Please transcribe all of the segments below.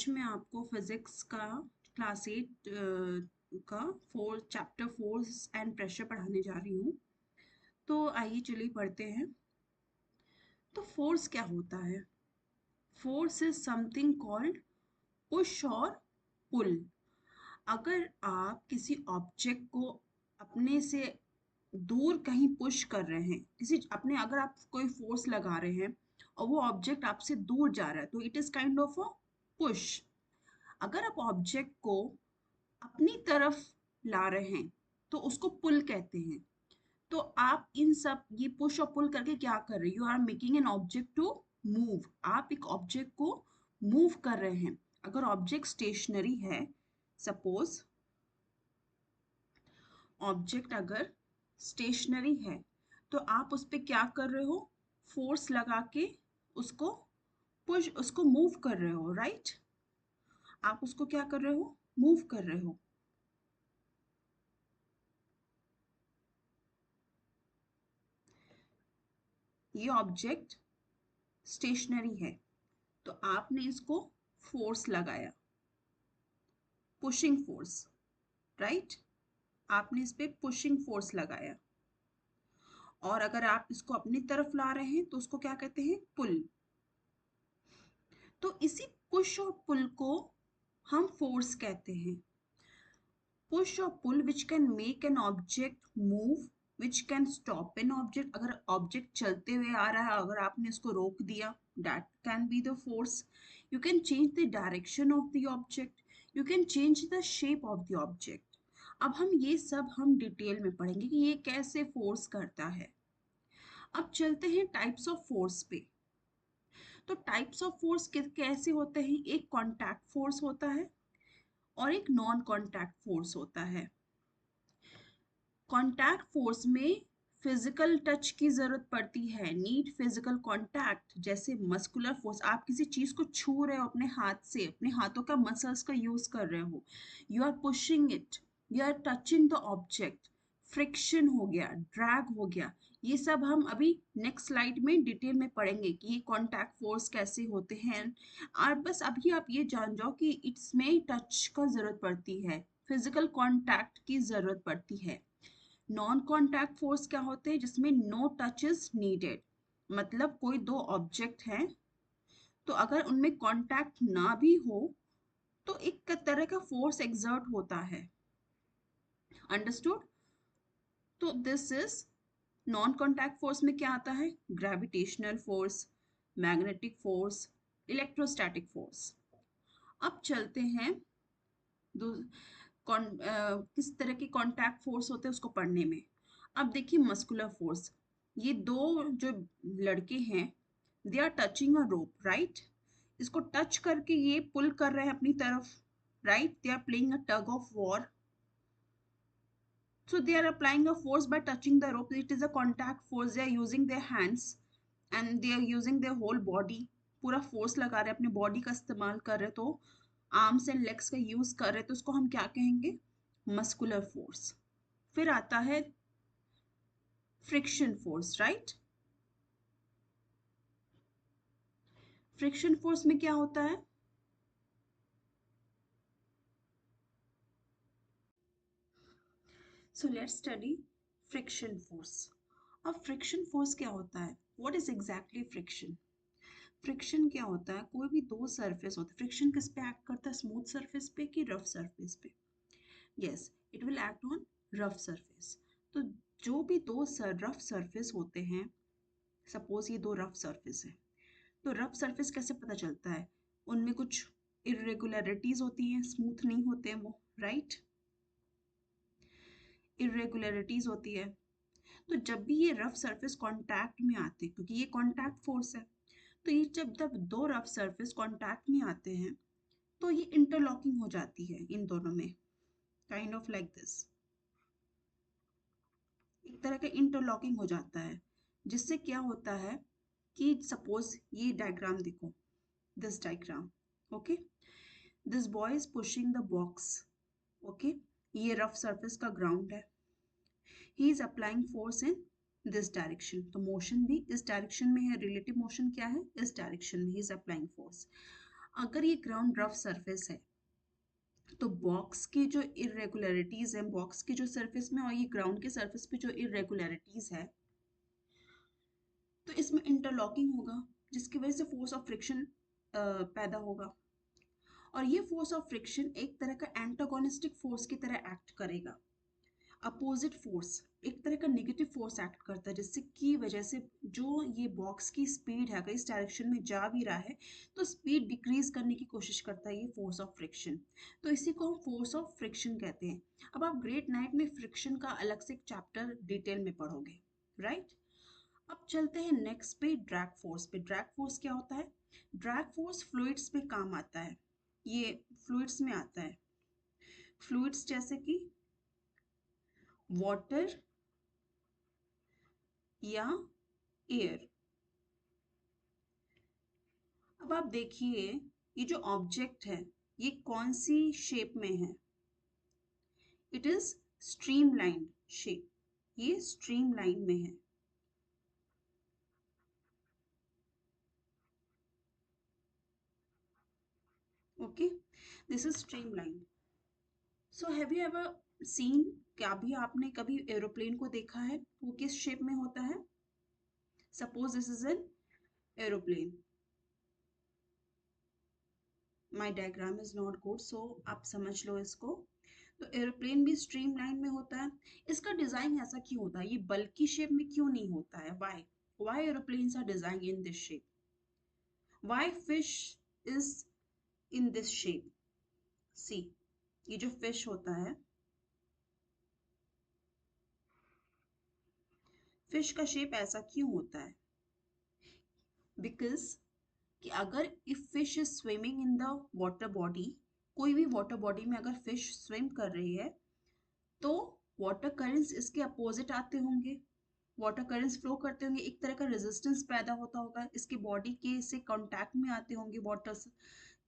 आज मैं आपको फिजिक्स का क्लास 8 का चैप्टर फोर्स एंड प्रेशर पढ़ाने जा रही हूँ। तो आइए चलिए पढ़ते हैं। तो फोर्स क्या होता है? Force is something called push और पुल। अगर आप किसी ऑब्जेक्ट को अपने से दूर कहीं पुश कर रहे हैं, अगर आप कोई फोर्स लगा रहे हैं और वो ऑब्जेक्ट आपसे दूर जा रहा है, तो it is kind of a push. अगर आप ऑब्जेक्ट को अपनी तरफ ला रहे हैं तो उसको पुल कहते हैं। तो आप इन सब ये पुश और पुल करके क्या कर रहे हैं? You are making an object to move. आप एक ऑब्जेक्ट को मूव कर रहे हैं। अगर ऑब्जेक्ट स्टेशनरी है, सपोज ऑब्जेक्ट अगर स्टेशनरी है, तो आप उस पर क्या कर रहे हो? फोर्स लगा के उसको उसको मूव कर रहे हो, राइट? आप उसको क्या कर रहे हो? मूव कर रहे हो। ये ऑब्जेक्ट स्टेशनरी है, तो आपने इसको फोर्स लगाया, पुशिंग फोर्स, राइट? आपने इस पे पुशिंग फोर्स लगाया। और अगर आप इसको अपनी तरफ ला रहे हैं तो उसको क्या कहते हैं? पुल। तो इसी पुश और पुल को हम फोर्स कहते हैं। पुश और pull which can make an object move, which can stop an object. अगर ऑब्जेक्ट चलते हुए आ रहा है, अगर आपने इसको रोक दिया, that can be the force. You can change the direction of the object, you can change the shape of the object. अब हम डिटेल में पढ़ेंगे कि ये कैसे फोर्स करता है। अब चलते हैं टाइप्स ऑफ फोर्स पे। तो टाइप्स ऑफ फोर्स कैसे होते हैं? एक कॉन्टैक्ट फोर्स होता है और एक नॉन कॉन्टैक्ट फोर्स होता है। कॉन्टैक्ट फोर्स में फिजिकल टच की जरूरत पड़ती है, नीड फिजिकल कॉन्टैक्ट। जैसे मस्कुलर फोर्स, आप किसी चीज को छू रहे हो अपने हाथ से, अपने हाथों का मसल्स का यूज कर रहे हो, you are pushing it, you are touching the object. Friction हो गया, ड्रैग हो गया। ये सब हम अभी नेक्स्ट स्लाइड में डिटेल में पढ़ेंगे कि ये कॉन्टैक्ट फोर्स कैसे होते हैं। और बस अभी आप ये जान जाओ कि इसमें टच का जरूरत पड़ती है, फिजिकल कॉन्टैक्ट की जरूरत पड़ती है। नॉन कॉन्टैक्ट फोर्स क्या होते हैं? जिसमें नो टच इज नीडेड। मतलब कोई दो ऑब्जेक्ट हैं, तो अगर उनमें कॉन्टैक्ट ना भी हो तो एक तरह का फोर्स एक्सर्ट होता है। अंडरस्टूड? तो this is non contact force में क्या आता है? Gravitational force, magnetic force, electrostatic force. अब चलते हैं किस तरह के कॉन्टैक्ट फोर्स होते हैं उसको पढ़ने में। अब देखिए मस्कुलर फोर्स, ये दो जो लड़के हैं, they are touching a rope, right? इसको टच करके ये पुल कर रहे हैं अपनी तरफ, right? They are playing a tug of war. So they are applying a force by touching the rope. It is a contact force. They are using their hands and they are using their whole body. पूरा force लगा रहे हैं, अपने body का इस्तेमाल कर रहे, तो आर्म्स एंड लेग्स का यूज कर रहे, तो उसको हम क्या कहेंगे? Muscular force. फिर आता है friction force, right? Friction force में क्या होता है? So let's study friction force. अब फ्रिक्शन फोर्स क्या होता है? What is exactly friction? Friction क्या होता है? कोई भी दो सरफेस होते हैं, फ्रिक्शन किस पे एक्ट करता है? स्मूथ सरफेस पे कि रफ सरफेस पे? Yes, it will act on rough surface. तो जो भी दो रफ सरफेस होते हैं, सपोज ये दो रफ सरफेस है, तो रफ सरफेस कैसे पता चलता है? उनमें कुछ इरेगुलरिटीज होती हैं, स्मूथ नहीं होते हैं वो, राइट? इरेगुलरिटीज होती है। तो जब भी ये रफ सरफेस कांटेक्ट में आते हैं, क्योंकि ये कांटेक्ट फोर्स है, तो ये जब दो रफ सरफेस कांटेक्ट में आते हैं तो ये इंटरलॉकिंग हो जाती है इन दोनों में, काइंड ऑफ लाइक दिस। एक तरह का इंटरलॉकिंग हो जाता है, जिससे क्या होता है कि सपोज ये डायग्राम देखो, this diagram, okay? This boy is pushing the box, okay? ये रफ सरफेस का ग्राउंड है, he is applying force in this direction, तो मोशन भी इस डायरेक्शन में है। रिलेटिव मोशन क्या है? इस डायरेक्शन में ही इज अप्लाइंग फोर्स। अगर ये ग्राउंड रफ सरफेस है तो बॉक्स की जो इरेगुलरिटीज है, बॉक्स की जो सरफेस में और ये ग्राउंड के सरफेस पे जो इरेगुलरिटीज है, तो इसमें इंटरलॉकिंग होगा जिसकी वजह से फोर्स ऑफ फ्रिक्शन पैदा होगा। और ये फोर्स ऑफ फ्रिक्शन एक तरह का एंटागोनिस्टिक फोर्स की तरह एक्ट करेगा। अपोजिट फोर्स एक तरह का नेगेटिव फोर्स एक्ट करता है, जिससे की वजह से जो ये बॉक्स की स्पीड है, अगर इस डायरेक्शन में जा भी रहा है तो स्पीड डिक्रीज करने की कोशिश करता है ये फोर्स ऑफ फ्रिक्शन। तो इसी को हम फोर्स ऑफ फ्रिक्शन कहते हैं। अब आप ग्रेट नाइट में फ्रिक्शन का अलग से एक चैप्टर डिटेल में पढ़ोगे, राइट। अब चलते हैं नेक्स्ट पे, ड्रैग फोर्स पे। ड्रैग फोर्स क्या होता है? ड्रैग फोर्स फ्लूइड्स में काम आता है, ये फ्लूइड्स में आता है। फ्लूइड्स जैसे कि वाटर या एयर। अब आप देखिए, ये जो ऑब्जेक्ट है ये कौन सी शेप में है? इट इज स्ट्रीमलाइन शेप, ये स्ट्रीमलाइन में है। Okay, this is streamline. So have you ever seen, क्या भी आपने कभी एरोप्लेन को देखा है वो किस शेप में होता है? Suppose this is an aeroplane, my diagram is not good so आप समझ लो इसको। तो एरोप्लेन भी स्ट्रीम लाइन में होता है। इसका डिजाइन ऐसा क्यों होता है? ये बल्कि शेप में क्यों नहीं होता है? Why aeroplanes are design in this shape? Why fish is in this shape? See, ये जो फिश होता है, फिश का शेप ऐसा क्यों होता है? बिकॉज कि अगर if fish is swimming in the water body, कोई भी वाटर बॉडी में अगर फिश स्विम कर रही है तो वाटर करेंट्स इसके अपोजिट आते होंगे, वाटर करेंट्स फ्लो करते होंगे, एक तरह का रेजिस्टेंस पैदा होता होगा, इसके बॉडी के से कांटेक्ट में आते होंगे वाटर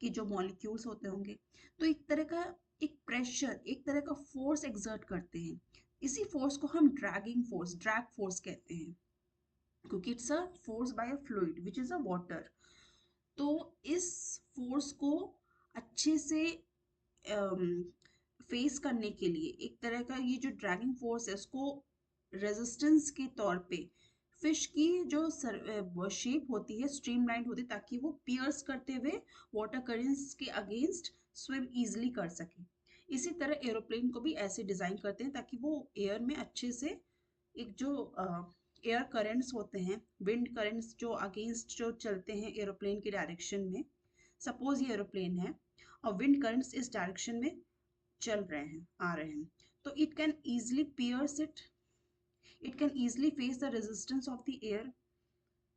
के जो मॉलिक्यूल्स होते होंगे, तो एक तरह का एक प्रेशर, एक तरह का फोर्स एक्सर्ट करते हैं। इसी फोर्स को हम ड्रैग फोर्स कहते हैं, क्योंकि it's a force by a fluid which is a water. तो इस फोर्स को अच्छे से फेस करने के लिए एक तरह का ये जो ड्रैगिंग फोर्स है उसको रेजिस्टेंस के तौर पे फिश की जो शेप होती है स्ट्रीमलाइन होती है, ताकि वो पियर्स करते हुए वाटर करेंट्स के अगेंस्ट स्विम इजीली कर सके। इसी तरह एरोप्लेन को भी ऐसे डिजाइन करते हैं ताकि वो एयर में अच्छे से एक जो एयर करंट्स होते हैं, विंड करंट्स जो अगेंस्ट जो चलते हैं एरोप्लेन के डायरेक्शन में, सपोज ये एरोप्लेन है और विंड करंट्स इस डायरेक्शन में चल रहे हैं, आ रहे हैं, तो it can easily pierce it can easily face the resistance of the air।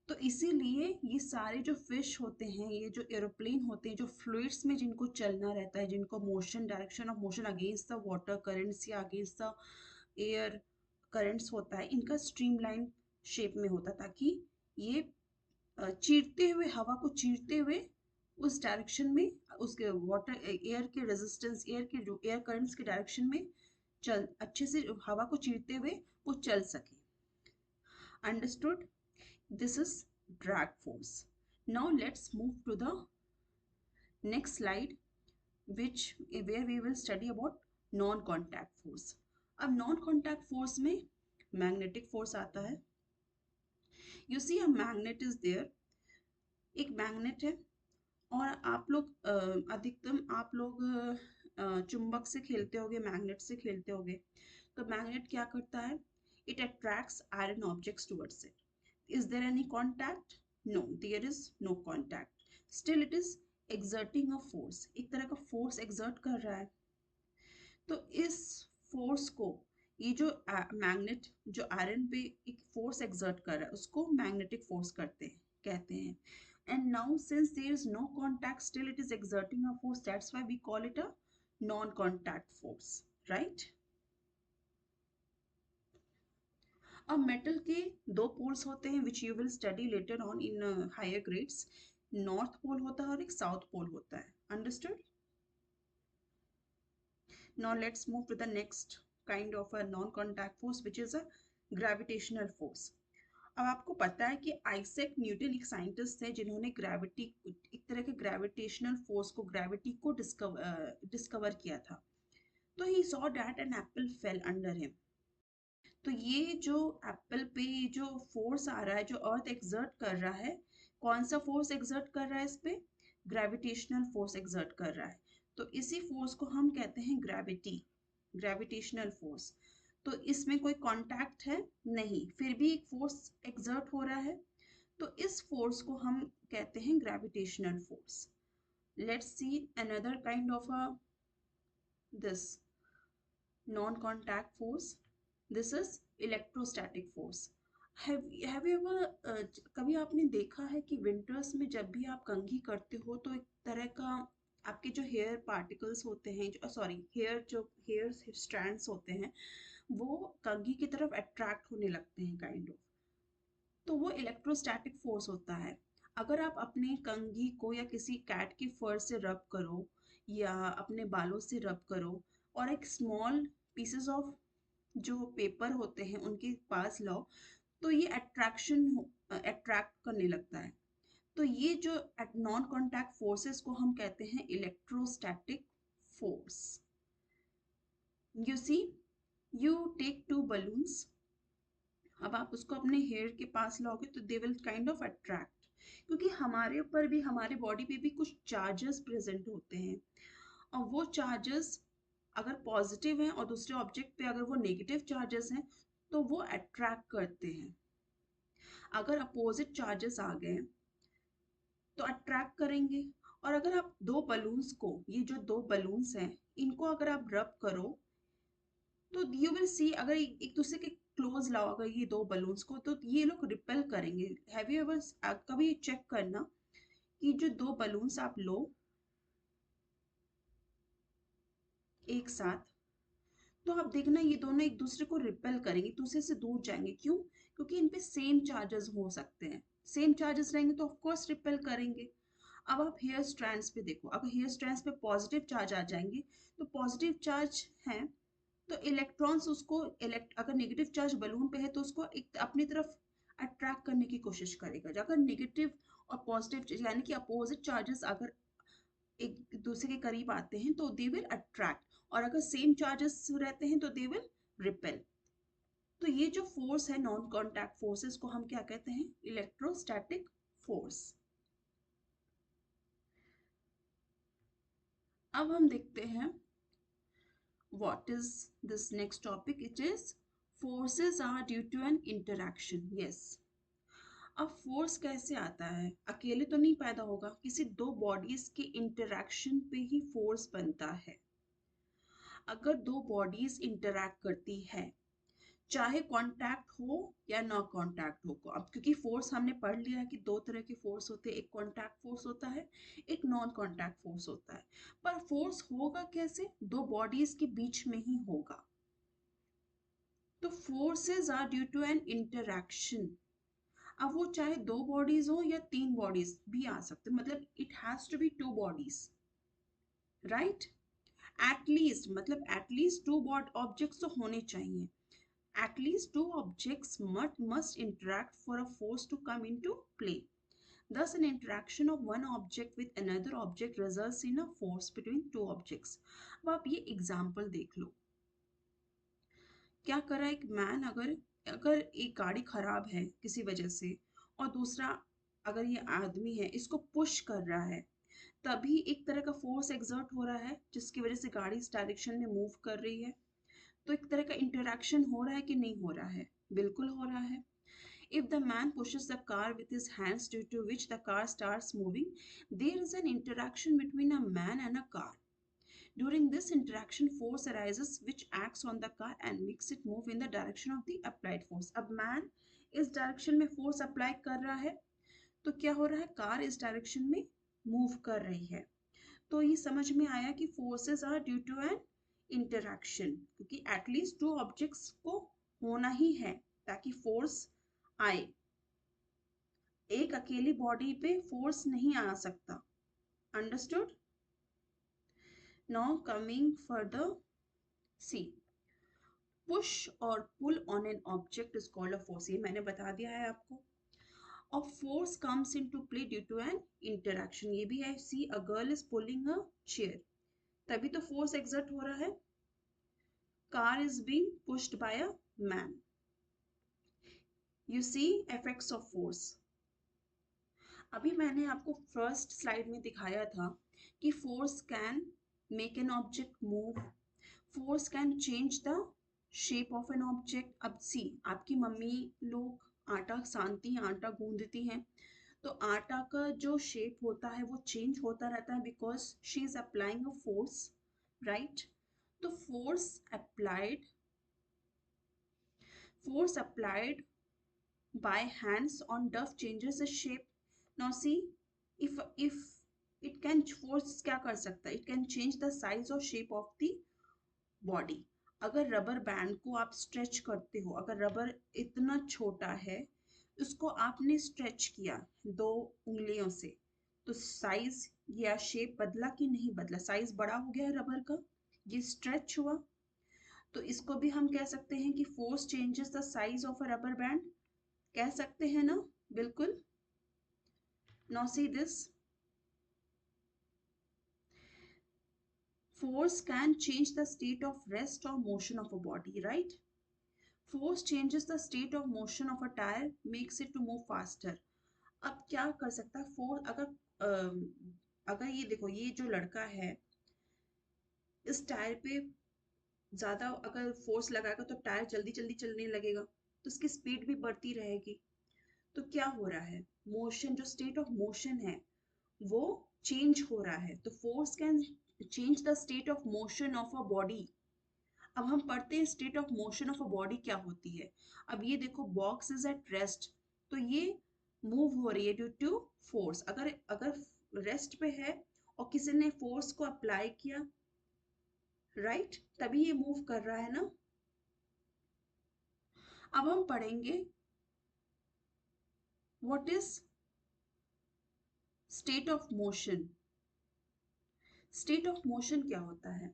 तो इसीलिए ये सारे जो फिश होते हैं, ये जो एरोप्लेन होते हैं, जो फ्लूइड्स में जिनको चलना रहता है, जिनको motion, direction of motion against the water currents या अगेंस्ट द एयर करंट्स होता है, इनका स्ट्रीमलाइन शेप में होता है, ताकि ये चीरते हुए, हवा को चीरते हुए उस डायरेक्शन में, उसके वाटर एयर के रेजिस्टेंस, एयर के जो एयर करंट्स के डायरेक्शन में चल, अच्छे से हवा को चीरते हुए वो चल सके। Understood? This is drag force. Now let's move to the next slide which where we will study about non contact force। अब नॉन कॉन्टैक्ट फोर्स में मैग्नेटिक फोर्स आता है। You see a magnet is there, एक magnet है, और आप लोग अधिकतम आप लोग चुंबक से खेलते होगे, मैग्नेट से खेलते होगे। तो मैग्नेट क्या करता है? It attracts iron objects towards it. Is there any contact? No, there is no contact, still it is exerting a force, एक तरह का फोर्स एक्सर्ट कर रहा है। तो इस फोर्स को, ये जो मैग्नेट जो आयरन पे एक फोर्स एक्सर्ट कर रहा है, उसको मैग्नेटिक फोर्स कहते हैं। And now since there is no contact, still it is exerting a force, that's why we call it a non-contact force, right? अब मेटल के दो पोल्स होते हैं which you will study later on in higher grades। North pole होता है और एक south pole होता है। Understood? Now let's move to the next kind of a non-contact force which is a gravitational force। अब आपको पता है कि आइजैक न्यूटन एक साइंटिस्ट थे जिन्होंने ग्रेविटी, एक तरह के ग्रेविटेशनल फोर्स को, ग्रेविटी को डिस्कवर किया था। तो he saw that an apple fell under him. तो ये जो एप्पल पे जो फोर्स आ रहा है, जो अर्थ एक्सर्ट कर रहा है, कौन सा फोर्स एक्सर्ट कर रहा है इस पे? ग्रेविटेशनल फोर्स एक्सर्ट कर रहा है। तो इसी फोर्स को हम कहते हैं ग्रेविटी, ग्रेविटेशनल फोर्स। तो इसमें कोई कांटेक्ट है नहीं, फिर भी एक फोर्स एक्सर्ट हो रहा है, तो इस फोर्स को हम कहते हैं gravitational force. Let's see another kind of a this non-contact force. This is electrostatic force. Have you ever कभी आपने देखा है कि विंटर्स में जब भी आप कंघी करते हो तो एक तरह का आपके जो हेयर पार्टिकल्स होते हैं, जो सॉरी हेयर स्ट्रैंड्स होते हैं, वो कंघी की तरफ अट्रैक्ट होने लगते हैं काइंड ऑफ। तो वो इलेक्ट्रोस्टैटिक फोर्स होता है। अगर आप अपने कंघी को या किसी कैट की फर से रब करो या अपने बालों से रब करो और एक स्मॉल पीसेस ऑफ जो पेपर होते हैं उनके पास लाओ, तो ये अट्रैक्ट करने लगता है। तो ये जो नॉन कॉन्टैक्ट फोर्सेस को हम कहते हैं electrostatic force. You see, you take two balloons, अब आप उसको अपने हेयर के पास लाओगे तो they will kind of attract, क्योंकि हमारे ऊपर भी, हमारे बॉडी पे भी कुछ चार्जेस प्रेजेंट होते हैं, और वो चार्जेस अगर पॉजिटिव हैं और दूसरे ऑब्जेक्ट पे अगर वो नेगेटिव चार्जेस हैं तो वो अट्रैक्ट करते हैं। अगर अपोजिट चार्जेस आ गए तो अट्रैक्ट करेंगे। और अगर आप दो बलून्स को, ये जो दो बलून्स हैं, इनको अगर आप रब करो तो यू विल सी, अगर एक दूसरे के क्लोज लाओ अगर ये दो बलून्स को, तो ये लोग रिपेल करेंगे। हैव यू एवर कभी चेक करना कि जो दो बलून्स आप लो एक साथ, तो आप देखना ये दोनों एक दूसरे को रिपेल करेंगे, एक दूसरे से दूर जाएंगे। क्यों? क्योंकि इन पे सेम चार्जेस हो सकते हैं, सेम चार्जेस रहेंगे तो ऑफ कोर्स रिपेल करेंगे। अब आप हेयर स्ट्रैंड्स पे देखो, अगर हेयर स्ट्रैंड्स पे पॉजिटिव चार्ज आ जाएंगे तो पॉजिटिव चार्ज है तो इलेक्ट्रॉन्स उसको अगर नेगेटिव चार्ज बलून पे है तो उसको एक अपनी तरफ अट्रैक्ट करने की कोशिश करेगा। अगर नेगेटिव और पॉजिटिव यानी कि अपोजिट चार्जेस अगर एक दूसरे के करीब आते हैं तो दे विल अट्रैक्ट, और अगर सेम चार्जेस रहते हैं तो दे विल रिपेल। तो ये जो फोर्स है नॉन कॉन्टैक्ट फोर्सेस को हम क्या कहते हैं? Electrostatic force. अब हम देखते हैं what is this next topic. It is forces are due to an interaction. Yes, अब फोर्स कैसे आता है? अकेले तो नहीं पैदा होगा, किसी दो बॉडीज के इंटरैक्शन पे ही फोर्स बनता है। अगर दो बॉडीज इंटरैक्ट करती है, चाहे कांटेक्ट हो या ना कांटेक्ट हो, अब क्योंकि फोर्स हमने पढ़ लिया है कि दो तरह के फोर्स होते हैं, एक कांटेक्ट फोर्स होता है, एक नॉन कांटेक्ट फोर्स होता है। पर फोर्स होगा कैसे? दो बॉडीज के बीच में ही होगा। तो forces are due to an interaction. अब वो चाहे दो बॉडीज हो या तीन बॉडीज भी आ सकते, मतलब it has to be two bodies, right? At least, मतलब एटलीस्ट टू बॉड ऑब्जेक्ट्स तो होने चाहिए। At least two objects must interact for a force to come into play. Thus, an interaction of one object with another object results in a force between two objects. अब आप ये example देख लो, क्या कर रहा है एक मैन, अगर अगर एक गाड़ी खराब है किसी वजह से और दूसरा अगर ये आदमी है इसको पुश कर रहा है, तभी एक तरह का फोर्स एक्सर्ट हो रहा है जिसकी वजह से गाड़ी इस डायरेक्शन में मूव कर रही है। तो एक तरह का इंटरैक्शन हो रहा है कि नहीं हो रहा है? बिल्कुल हो रहा है। If the man pushes the car with his hands, due to which the car starts moving, there is an interaction between a man and a car. During this interaction, force arises which acts on the car and makes it move in the direction of the applied force. अब man इस direction में force apply कर रहा है तो क्या हो रहा है? कार इस डायरेक्शन में मूव कर रही है। तो ये समझ में आया कि forces are due to an interaction, क्योंकि एटलीस्ट टू ऑब्जेक्ट्स को होना ही है ताकि फोर्स आए। एक अकेली बॉडी पे फोर्स नहीं आ सकता। Understood? Now coming further, see, push और pull on an object is called a force, ये मैंने बता दिया है आपको। और force comes into play due to an interaction, ये भी है। See a girl is pulling a chair, तभी तो फोर्स एक्सर्ट हो रहा है। Car is being pushed by a man. You see effects of force. अभी मैंने आपको फर्स्ट स्लाइड में दिखाया था कि force can make an object move, force can change the shape of an object. अब सी, आपकी मम्मी लोग आटा सानती हैं, आटा गूंदती हैं, तो आटा का जो शेप होता है वो चेंज होता रहता है because she is applying a force, right. तो force applied by hands on duff changes the shape. Now see, if it can force क्या कर सकता है, it can change the size or shape of the body. अगर rubber band को आप stretch करते हो, अगर रबर इतना छोटा है, उसको आपने स्ट्रेच किया 2 उंगलियों से, तो साइज या शेप बदला कि नहीं बदला? साइज बड़ा हो गया रबर का, ये स्ट्रेच हुआ। तो इसको भी हम कह सकते हैं कि force changes the size of a rubber band, कह सकते हैं ना? बिल्कुल। Now see this, force can change the state of rest or motion of a body, right? Force changes the state of motion of a tire, makes it to move faster. अब क्या कर सकता है फोर्स? अगर ये देखो, ये जो लड़का है, इस टायर पे ज्यादा अगर फोर्स लगाएगा तो टायर जल्दी जल्दी चलने लगेगा, तो उसकी स्पीड भी बढ़ती रहेगी। तो क्या हो रहा है, मोशन, जो स्टेट ऑफ मोशन है वो चेंज हो रहा है। तो force can change the state of motion of a body. अब हम पढ़ते हैं state of motion of a body क्या होती है। अब ये देखो, बॉक्स इज एट रेस्ट, तो ये मूव हो रही है ड्यू टू फोर्स। अगर अगर रेस्ट पे है और किसी ने फोर्स को अप्लाई किया, राइट, तभी ये मूव कर रहा है ना। अब हम पढ़ेंगे what is state of motion. State of motion क्या होता है?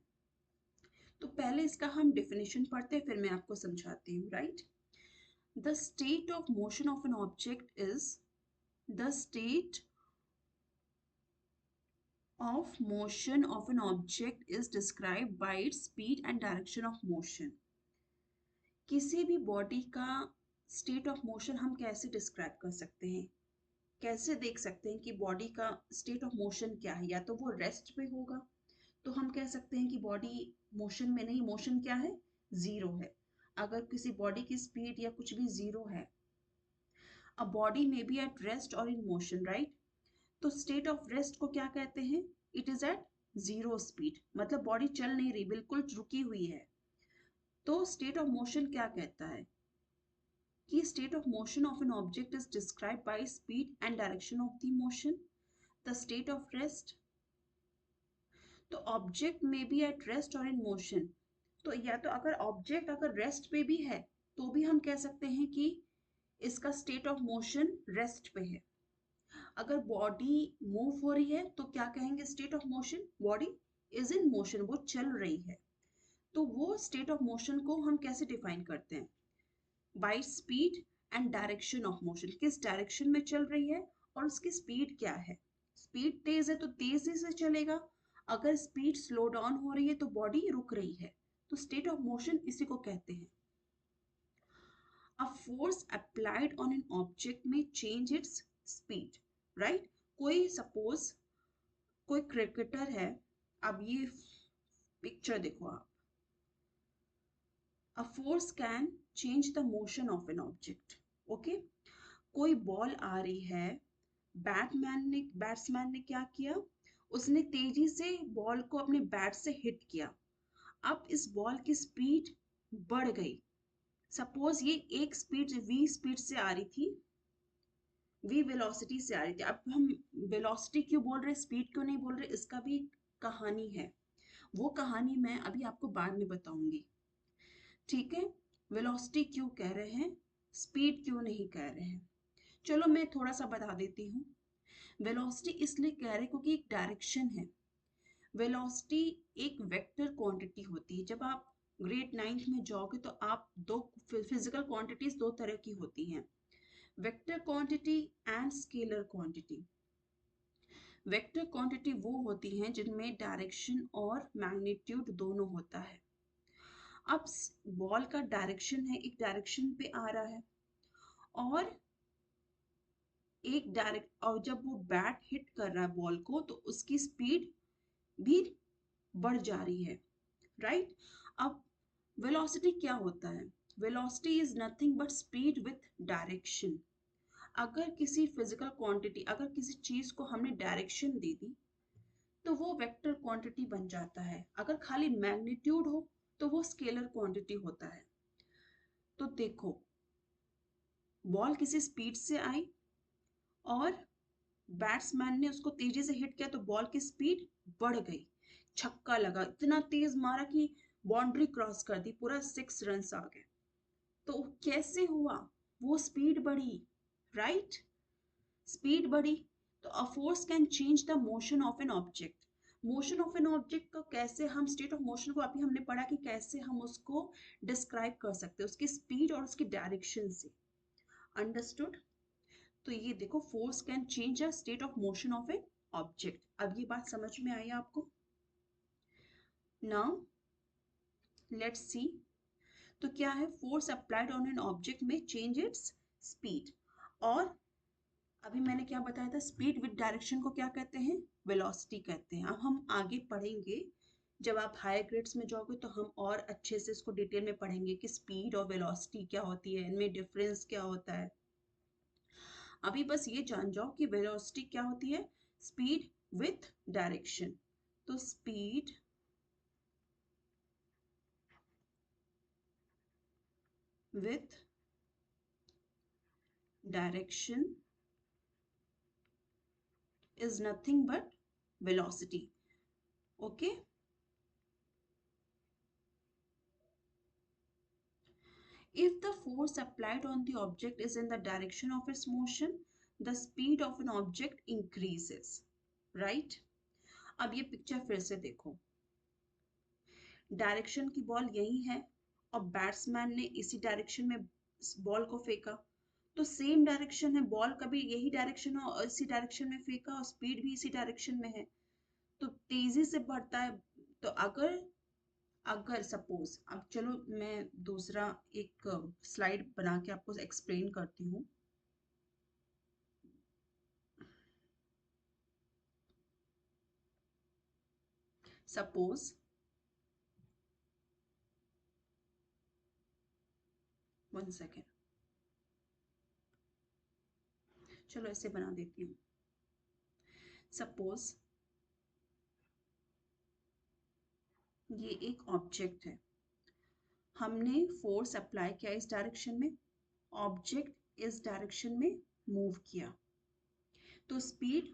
तो पहले इसका हम डेफिनेशन पढ़ते हैं, फिर मैं आपको समझाती हूँ, right. The state of motion of an object is the state of motion of an object is described by its speed and direction of motion. किसी भी बॉडी का स्टेट ऑफ मोशन हम कैसे डिस्क्राइब कर सकते हैं, कैसे देख सकते हैं कि बॉडी का स्टेट ऑफ मोशन क्या है? या तो वो रेस्ट पे होगा, तो हम कह सकते हैं कि बॉडी मोशन में नहीं, मोशन क्या है, जीरो है। अगर किसी बॉडी की स्पीड या कुछ भी जीरो है, अ बॉडी में बी एट रेस्ट और इन मोशन, राइट। तो स्टेट ऑफ रेस्ट को क्या कहते हैं? It is at zero speed, मतलब बॉडी चल नहीं रही, बिल्कुल रुकी हुई है। तो स्टेट ऑफ मोशन क्या कहता है कि state of motion of an object is describe by speed and direction of the motion. The state of rest, तो ऑब्जेक्ट में बी एट रेस्ट और इन मोशन, तो या तो अगर ऑब्जेक्ट अगर रेस्ट पे भी है तो भी हम कह सकते हैं कि इसका स्टेट ऑफ मोशन रेस्ट पे है। अगर बॉडी मूव हो रही है तो क्या कहेंगे? State of motion, body is in motion, वो चल रही है। तो वो स्टेट ऑफ मोशन को हम कैसे डिफाइन करते हैं? By speed and direction of motion, किस डायरेक्शन में चल रही है और उसकी स्पीड क्या है। स्पीड तेज है तो तेजी से चलेगा, अगर स्पीड स्लो डाउन हो रही है तो बॉडी रुक रही है। तो स्टेट ऑफ मोशन इसी को कहते हैं। A force applied on an object may change its speed, right? कोई सपोज कोई क्रिकेटर है, अब ये पिक्चर देखो आप, a force can change the motion of an object, okay? कोई बॉल आ रही है, बैट्समैन ने क्या किया, उसने तेजी से बॉल को अपने बैट से हिट किया। अब इस बॉल की स्पीड बढ़ गई, सपोज ये एक स्पीड v स्पीड से आ रही थी, v वेलोसिटी से आ रही थी। अब हम वेलोसिटी क्यों बोल रहे, स्पीड क्यों नहीं बोल रहे, इसका भी कहानी है। वो कहानी मैं अभी आपको बाद में बताऊंगी, ठीक है। वेलोसिटी क्यों कह रहे हैं, स्पीड क्यों नहीं कह रहे हैं, चलो मैं थोड़ा सा बता देती हूँ। वेलोसिटी इसलिए कह रहे हैं क्योंकि एक डायरेक्शन है। वेलोसिटी एक वेक्टर क्वांटिटी होती है। जब आप ग्रेड 9th में जाओगे तो आप दो फिजिकल क्वांटिटीज दो तरह की होती हैं, vector quantity and scalar quantity. Vector quantity वो होती हैं जिनमें डायरेक्शन और मैग्नीट्यूड दोनों होता है। अब बॉल का डायरेक्शन है, एक डायरेक्शन पे आ रहा है, और एक डायरेक्ट, और जब वो बैट हिट कर रहा है बॉल को तो उसकी स्पीड भी बढ़ जा रही है, राइट। अब वेलोसिटी क्या होता है? Velocity is nothing but speed with direction. अगर किसी फिजिकल क्वांटिटी, अगर किसी चीज को हमने डायरेक्शन दे दी तो वो वेक्टर क्वांटिटी बन जाता है। अगर खाली मैग्नीट्यूड हो तो वो स्केलर क्वांटिटी होता है। तो देखो, बॉल किसी स्पीड से आई और बैट्समैन ने उसको तेजी से हिट किया तो बॉल की स्पीड बढ़ गई, छक्का लगा, इतना तेज मारा कि बाउंड्री क्रॉस कर दी, पूरा 6 रन आ गए। तो कैसे हुआ? वो स्पीड बढ़ी, राइट। स्पीड बढ़ी तो a force can change the motion of an object. Motion of an object का कैसे हम, स्टेट ऑफ मोशन को अभी हमने पढ़ा कि कैसे हम उसको डिस्क्राइब कर सकते हैं, उसकी स्पीड और उसकी डायरेक्शन से। अंडरस्टूड? तो ये देखो, force can change a state of motion of an object. अब ये बात समझ में आई आपको? Now let's see. तो क्या है, force applied on an object में चेंज इट्स स्पीड। और अभी मैंने क्या बताया था, स्पीड विद डायरेक्शन को क्या कहते हैं? वेलोसिटी कहते हैं। अब हम आगे पढ़ेंगे, जब आप हायर ग्रेड्स में जाओगे तो हम और अच्छे से इसको डिटेल में पढ़ेंगे कि स्पीड और वेलोसिटी क्या होती है, इनमें डिफरेंस क्या होता है। अभी बस ये जान जाओ कि वेलोसिटी क्या होती है, स्पीड विथ डायरेक्शन। तो speed with direction is nothing but velocity. Okay. If the force applied on the object is in the direction of its motion, the speed of an object increases. Right? अब ये picture फिर से देखो, direction की ball यही है और batsman ने इसी डायरेक्शन में बॉल को फेंका, तो सेम डायरेक्शन है, बॉल का भी यही डायरेक्शन है और इसी डायरेक्शन में फेंका और स्पीड भी इसी डायरेक्शन में है, तो तेजी से बढ़ता है। तो अगर अगर सपोज, अब चलो मैं दूसरा एक स्लाइड बना के आपको एक्सप्लेन करती हूँ। सपोज 1 सेकेंड, चलो ऐसे बना देती हूँ। सपोज ये एक ऑब्जेक्ट है, हमने फोर्स अप्लाई किया इस डायरेक्शन में, ऑब्जेक्ट इस डायरेक्शन में मूव किया तो स्पीड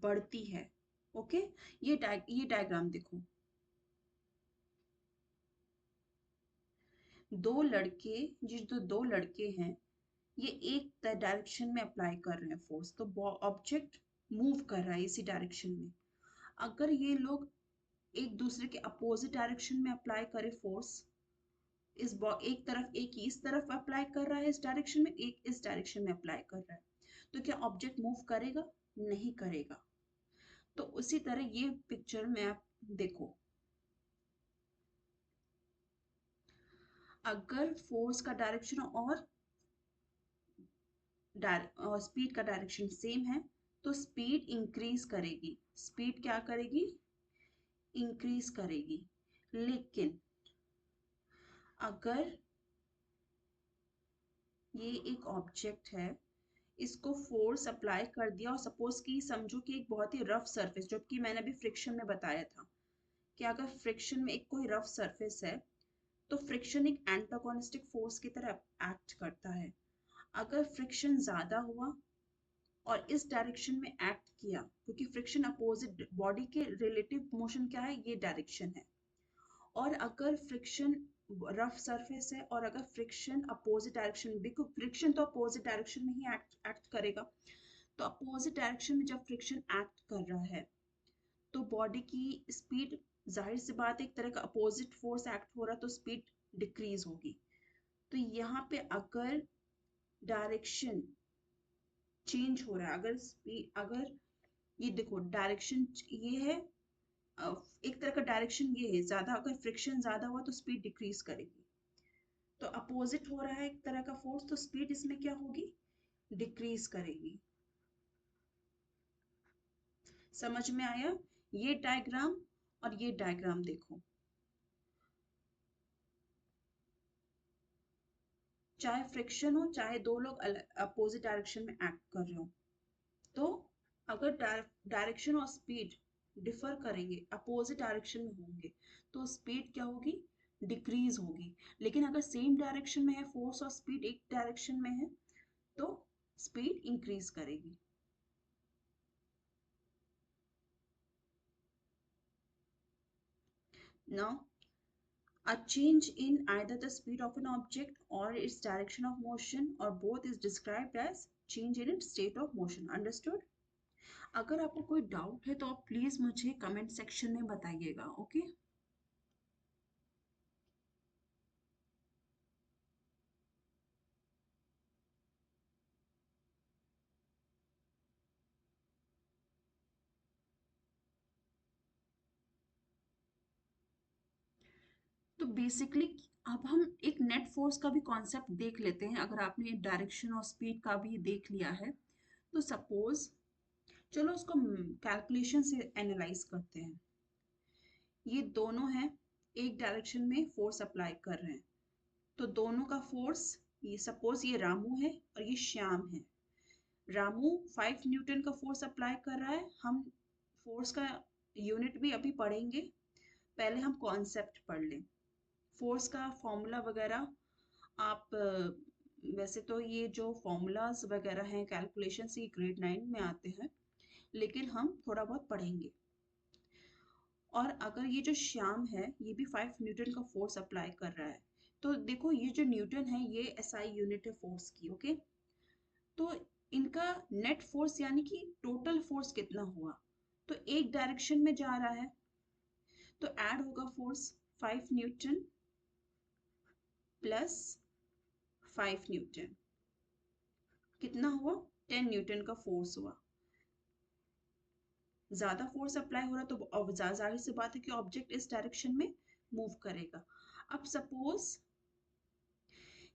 बढ़ती है। ओके, ये डायग्राम देखो, दो लड़के, जो दो लड़के हैं, ये एक डायरेक्शन में अप्लाई कर रहे हैं फोर्स, तो ऑब्जेक्ट मूव कर रहा है इसी डायरेक्शन में। अगर ये लोग एक दूसरे के अपोजिट डायरेक्शन में अप्लाई करें फोर्स, एक तरफ, एक इस तरफ अप्लाई कर रहा है इस डायरेक्शन में, एक इस डायरेक्शन में अप्लाई कर रहा है, तो क्या ऑब्जेक्ट मूव करेगा? नहीं करेगा। तो उसी तरह ये पिक्चर में आप देखो, अगर फोर्स का डायरेक्शन और स्पीड का डायरेक्शन सेम है तो स्पीड इंक्रीज करेगी, स्पीड क्या करेगी? इंक्रीज करेगी। लेकिन अगर ये एक ऑब्जेक्ट है, इसको फोर्स अप्लाई कर दिया और सपोज कि समझो कि एक बहुत ही रफ सरफेस, जबकि मैंने अभी फ्रिक्शन में बताया था कि अगर फ्रिक्शन में एक कोई रफ सरफेस है तो फ्रिक्शन एक एंटागोनिस्टिक फोर्स की तरह एक्ट करता है। अगर फ्रिक्शन ज्यादा हुआ और इस डायरेक्शन में एक्ट किया, क्योंकि फ्रिक्शन अपोजिट बॉडी के रिलेटिव मोशन क्या है, ये डायरेक्शन है, और अगर फ्रिक्शन रफ सरफेस है और अगर फ्रिक्शन अपोजिट डायरेक्शन में, बिकॉज फ्रिक्शन तो अपोजिट डायरेक्शन में ही एक्ट करेगा, तो अपोजिट डायरेक्शन में जब फ्रिक्शन एक्ट कर रहा है तो बॉडी की स्पीड जाहिर सी बात है एक तरह का अपोजिट फोर्स एक्ट हो रहा तो स्पीड डिक्रीज होगी। तो यहाँ पे अगर डायरेक्शन चेंज हो रहा है, अगर स्पीड, अगर ये देखो डायरेक्शन ये है, एक तरह का डायरेक्शन ये है, ज्यादा अगर फ्रिक्शन ज्यादा हुआ तो स्पीड डिक्रीज करेगी। तो अपोजिट हो रहा है एक तरह का फोर्स, तो स्पीड इसमें क्या होगी, डिक्रीज करेगी। समझ में आया? ये डायग्राम और ये डायग्राम देखो, चाहे फ्रिक्शन हो, चाहे दो लोग अपोजिट डायरेक्शन में एक्ट कर रहे हो, तो अगर डायरेक्शन और स्पीड डिफर करेंगे, अपोजिट डायरेक्शन में होंगे, तो स्पीड क्या होगी, डिक्रीज होगी। लेकिन अगर सेम डायरेक्शन में है फोर्स और स्पीड एक डायरेक्शन में है, तो स्पीड इंक्रीज करेगी। Now a change in either the speed of an object or its direction of motion or both is described as change in its state of motion. Understood? अगर आपको कोई doubt है तो आप प्लीज मुझे comment section में बताइएगा। Okay? तो बेसिकली अब हम एक नेट फोर्स का भी कॉन्सेप्ट देख लेते हैं। अगर आपने डायरेक्शन और स्पीड का भी देख लिया है, तो सपोज, चलो उसको कैलकुलेशन से एनालाइज करते हैं। ये दोनों हैं, एक डायरेक्शन में फोर्स अप्लाई कर रहे हैं, तो दोनों का फोर्स, ये सपोज ये रामू है और ये श्याम है। रामू 5 न्यूटन का फोर्स अप्लाई कर रहा है। हम फोर्स का यूनिट भी अभी पढ़ेंगे, पहले हम कॉन्सेप्ट पढ़ लें। फोर्स का फॉर्मूला वगैरह आप वैसे तो ये जो फॉर्मूलाज वगैरह हैं कैलकुलेशन से ग्रेड 9 में आते हैं, लेकिन हम थोड़ा बहुत पढ़ेंगे। और अगर ये जो श्याम है ये भी 5 न्यूटन का फोर्स अप्लाई कर रहा है, तो देखो ये जो न्यूटन है ये एसआई यूनिट है फोर्स की। ओके? तो इनका नेट फोर्स यानी कि टोटल फोर्स कितना हुआ, तो एक डायरेक्शन में जा रहा है तो ऐड होगा फोर्स 5 न्यूटन प्लस 5 न्यूटन, कितना हुआ, 10 न्यूटन का फोर्स हुआ। ज्यादा फोर्स अप्लाई हो रहा तो अब जाहिर सी बात है कि ऑब्जेक्ट इस डायरेक्शन में मूव करेगा। अब सपोज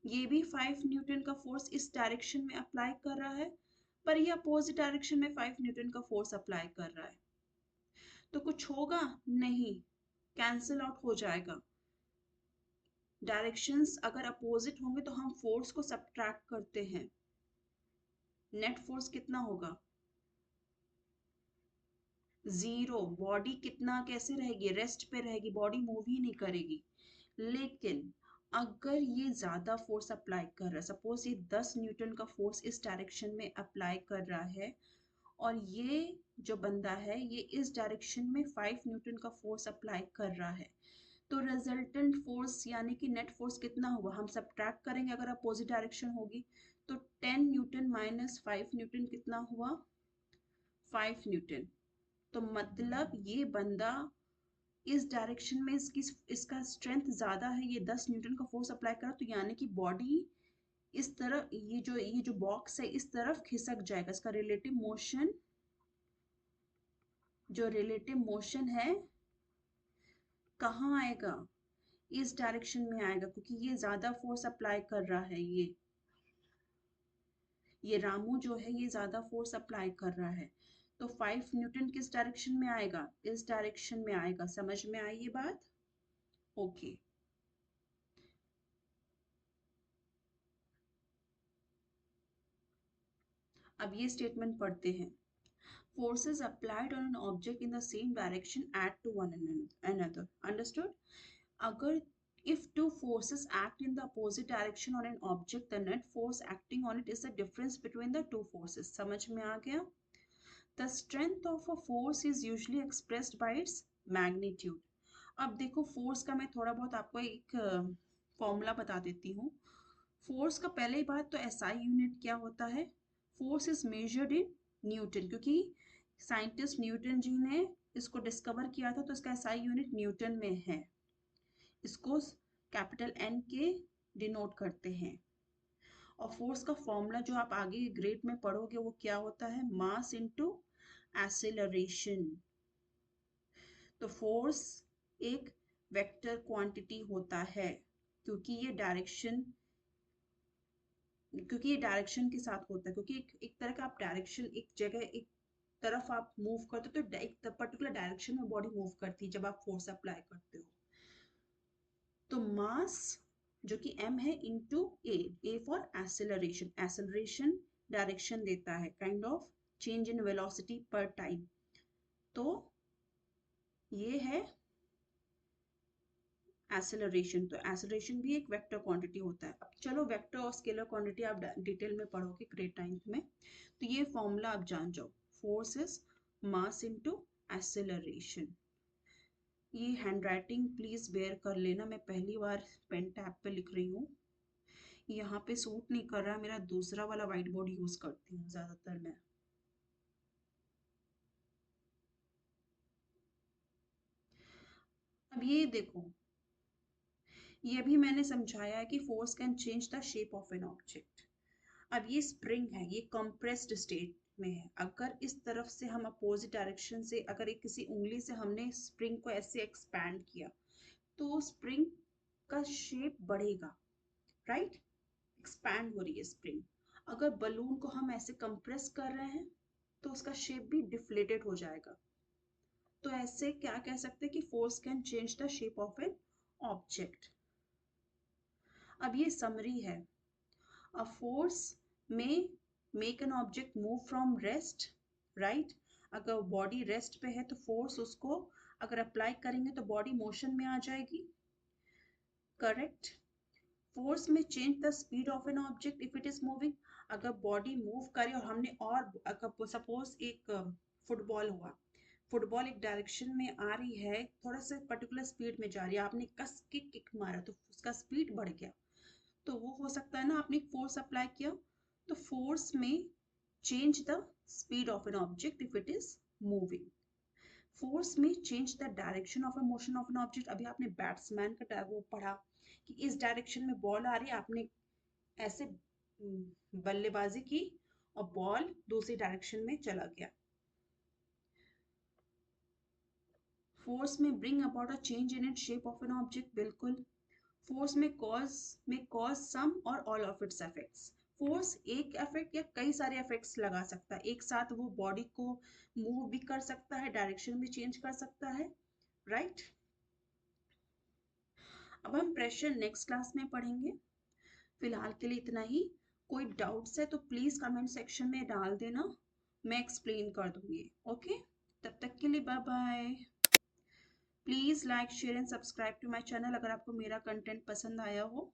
ये भी 5 न्यूटन का फोर्स इस डायरेक्शन में अप्लाई कर रहा है, पर ये अपोजिट डायरेक्शन में 5 न्यूटन का फोर्स अप्लाई कर रहा है, तो कुछ होगा नहीं, कैंसिल आउट हो जाएगा। डायरेक्शंस अगर अपोजिट होंगे तो हम फोर्स को सब्ट्रैक्ट करते हैं। नेट फोर्स कितना होगा, जीरो। बॉडी कितना कैसे रहेगी, रेस्ट पे रहेगी, बॉडी मूव ही नहीं करेगी। लेकिन अगर ये ज्यादा फोर्स अप्लाई कर रहा है, सपोज ये 10 न्यूटन का फोर्स इस डायरेक्शन में अप्लाई कर रहा है और ये जो बंदा है ये इस डायरेक्शन में 5 न्यूटन का फोर्स अप्लाई कर रहा है, तो रिजल्टेंट फोर्स यानी कि नेट फोर्स कितना हुआ, हम सब्ट्रैक्ट करेंगे अगर अपोजिट डायरेक्शन होगी, तो 10 न्यूटन माइनस 5 न्यूटन कितना हुआ, 5 न्यूटन। तो मतलब ये बंदा इस डायरेक्शन में इसका स्ट्रेंथ ज्यादा है, ये 10 न्यूटन का फोर्स अप्लाई करा, तो यानी कि बॉडी इस तरफ, ये जो बॉक्स है इस तरफ खिसक जाएगा। इसका रिलेटिव मोशन, जो रिलेटिव मोशन है कहाँ आएगा, इस डायरेक्शन में आएगा, क्योंकि ये ज्यादा फोर्स अप्लाई कर रहा है। ये रामू जो है ये ज्यादा फोर्स अप्लाई कर रहा है, तो 5 न्यूटन किस डायरेक्शन में आएगा, इस डायरेक्शन में आएगा। समझ में आई ये बात? ओके। अब ये स्टेटमेंट पढ़ते हैं। Forces applied on an object in the same direction add to one another. Understood? अगर if two forces act in the opposite direction on an object, the net force acting on it is the difference between the two forces. समझ में आ गया? The strength of a force is usually expressed by its magnitude. अब देखो force का मैं थोड़ा बहुत आपको एक फॉर्मूला बता देती हूँ। फोर्स का पहले ही बात तो एसआई यूनिट क्या होता है, force is measured in newton, क्योंकि साइंटिस्ट न्यूटन जी ने इसको डिस्कवर किया था तो इसका एसआई यूनिट न्यूटन में है। इसको कैपिटल एन के डिनोट करते हैं। और फोर्स का फॉर्मूला जो आप आगे ग्रेड में पढ़ोगे वो क्या होता है, मास इनटू एक्सेलरेशन। तो फोर्स एक वेक्टर क्वांटिटी होता है क्योंकि ये डायरेक्शन के साथ होता है, क्योंकि एक तरह का आप डायरेक्शन, एक जगह एक तरफ आप मूव करते हो तो एक पर्टिकुलर डायरेक्शन में बॉडी मूव करती है जब आप फोर्स अप्लाई करते हो। तो मास जो कि m है into A for acceleration, acceleration direction देता है, kind of change in velocity पर टाइम। तो ये है एक्सेलरेशन। तो एक्सेलरेशन भी एक वेक्टर क्वांटिटी होता है। अब चलो वेक्टर और स्केलर क्वांटिटी आप डिटेल में पढ़ोगे ग्रेड 9 में, तो ये फॉर्मूला आप जान जाओ, force is mass into acceleration. ये हैंडराइटिंग प्लीज बेयर कर लेना, मैं पहली बार पेन टैब पे लिख रही हूँ, यहाँ पे सूट नहीं कर रहा, मेरा दूसरा वाला व्हाइट बोर्ड यूज करती हूँ ज्यादातर मैं। अब ये देखो, ये भी मैंने समझाया है कि force can change the shape of an object. अब ये स्प्रिंग है, ये कंप्रेस्ड स्टेट में है। अगर इस तरफ से हम अपोजिट डायरेक्शन से, अगर एक किसी उंगली से हमने स्प्रिंग को ऐसे एक्सपैंड किया तो स्प्रिंग का शेप बढ़ेगा, राइट, एक्सपैंड हो रही है स्प्रिंग। अगर बलून को हम ऐसे कंप्रेस कर रहे हैं तो उसका शेप भी डिफ्लेटेड हो जाएगा। तो ऐसे क्या कह सकते हैं कि force can change the shape of an object. अब ये समरी है। अ फोर्स में make an object move from rest, right. अगर बॉडी रेस्ट पे है तो फोर्स उसको अगर अप्लाई करेंगे तो बॉडी मोशन में आ जाएगी, करेक्ट। फोर्स में change the speed of an object if it is moving. अगर बॉडी मूव करे और हमने, और अगर सपोज एक फुटबॉल हुआ, फुटबॉल एक डायरेक्शन में आ रही है, थोड़ा सा पर्टिकुलर स्पीड में जा रही है, आपने कस के किक मारा तो उसका स्पीड बढ़ गया, तो वो हो सकता है ना, आपने फोर्स अप्लाई किया। तो फोर्स में change the speed of an object if it is moving. Force में change the direction of a motion of an object. अभी आपने बैट्समैन का वो पढ़ा कि इस डायरेक्शन में बॉल आ रही है, आपने ऐसे बल्लेबाजी की और बॉल दूसरी डायरेक्शन में चला गया। फोर्स में bring about a change in it shape of an object, बिल्कुल। फोर्स में कॉज सम और all of its effects. Force एक इफेक्ट या कई सारे इफेक्ट्स लगा सकता है एक साथ, वो बॉडी को मूव भी कर सकता है, डायरेक्शन भी चेंज कर सकता है, राइट। अब हम प्रेशर नेक्स्ट क्लास में पढ़ेंगे। फिलहाल के लिए इतना ही। कोई डाउट्स है तो प्लीज कमेंट सेक्शन में डाल देना, मैं एक्सप्लेन कर दूंगी, ओके। तब तक के लिए bye bye. Please like share and subscribe to my channel अगर आपको मेरा कंटेंट पसंद आया हो।